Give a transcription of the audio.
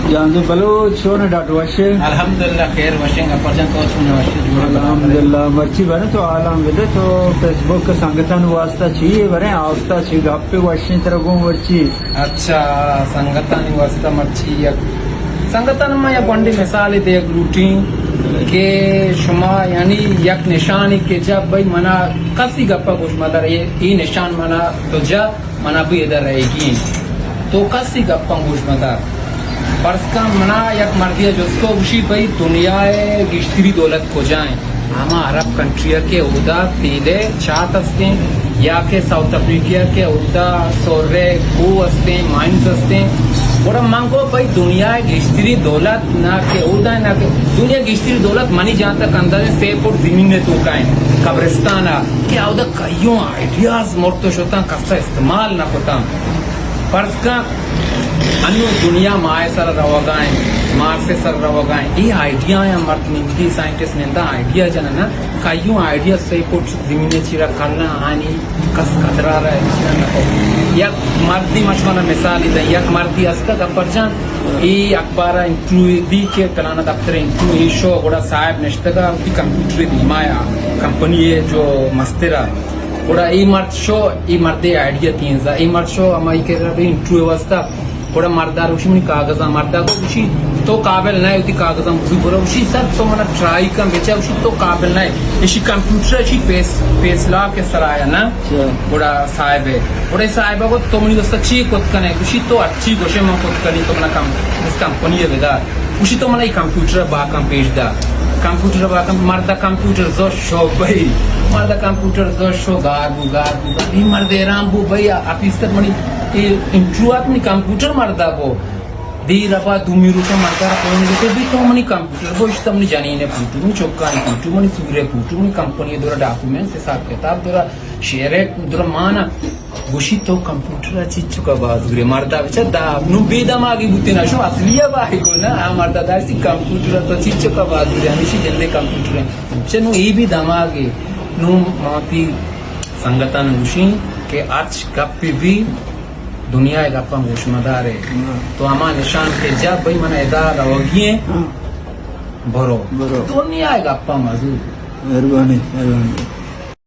Jangan balo shone dat washe. Alhamdulillah khair washing aparjan to chune washi Alhamdulillah मर्ची बने तो alhamdulillah तो Facebook का संगठन वास्ता चाहिए बने आवस्ता चाहिए गप्पे वाशी तरह गो मर्ची अच्छा संगठन वास्ता मर्ची या संगठन में या बंडी मिसाल दे एक रूटीन के शुमा यानी एक निशानी के जब भाई मना कसी गप्पा कुछ मदर ये निशान मना तो जा मना भी इधर रहेगी तो कसी गप्पा कुछ मदर पर्स का मना एक मर्दिया जिसको उसी भाई दुनिया गिश्तरी दौलत को जाए आमा अरब कंट्री के उदा तीले चात असते या के साउथ अफ्रीका के उदा सोरे को असते माइंस असते और मांगो भाई दुनिया गिश्तरी दौलत ना के उदा ना के दुनिया गिश्तरी दौलत मनी जहाँ तक अंदाजे 6 फुट जमीन में तो काए कब्रिस्तान क्या उदा कईयों आइडियाज मोर्तो शोता कसा इस्तेमाल ना होता पर्स का अन्य दुनिया माए सर रवगाएं मार से सर रवगाएं ये आइडिया या मर्द निम्ति साइंटिस्ट ने दा आइडिया जना ना कईयों आइडिया से कुछ जमीने चिरा करना आनी कस खतरा रहा है या मर्दी मशवाना मिसाल इधर या मर्दी अस्ता अपरजान ये अखबार इंटरव्यू दी के कलाना दफ्तर इंटरव्यू शो गोड़ा साहब नेश्तगा उनकी कंप्यूटर दी माया कंपनी है जो मस्तिरा गोड़ा ये मर्द शो ये मर्दे आइडिया तीन जा ये मर्द शो हमारी के रबी इंटरव्यू वास्ता गोड़ा मर्दार उसी में कागजा मर्दा को उसी तो काबिल नहीं होती कागजा मुझे बोला उसी सर तो मना ट्राई का बेचा उसी तो काबिल नहीं इसी कंप्यूटर इसी पेसला के सराया ना गोड़ा साहिब है गोड़े साहिब को तो मनी दोस्त अच्छी कुछ कने उसी तो अच्छी गोशे में कुछ कनी तो मना कम इस कंपनी है बेदा उसी तो मना कंप्यूटर बाकम पेज दा कंप्यूटर बाकम मर्दा कंप्यूटर जो शो भाई मर्दा कंप्यूटर जो शो गार ये मर्दे राम बु भाई आप इस तक मनी इंट्रो अपनी कंप्यूटर मर्दा को दी रबा दुमी रुका मर्दा कोने के भी तो मनी कंप्यूटर वो इस तमनी जानी ने फूटू मनी चौका ने फूटू मनी सूर्य फूटू मनी कंपनी दोरा डॉक्यूमेंट्स हिसाब किताब दोरा शेयर दोरा माना गुशी तो कंप्यूटर अच्छी चुका बात गुरे मर्दा बच्चा दा नु बेदमागी बुते ना शो असलिया बाई को ना मर्दा दासी कंप्यूटर तो अच्छी चुका बात गुरे हमेशा जल्दी कंप्यूटर चनु ये भी दमागे नु माती संगठन गुशी के आज गप्पी भी दुनिया एक गप्पा मुशमदार है तो हमारा निशान के जब भाई मना इदार होगी बरो दुनिया एक गप्पा मौजूद मेहरबानी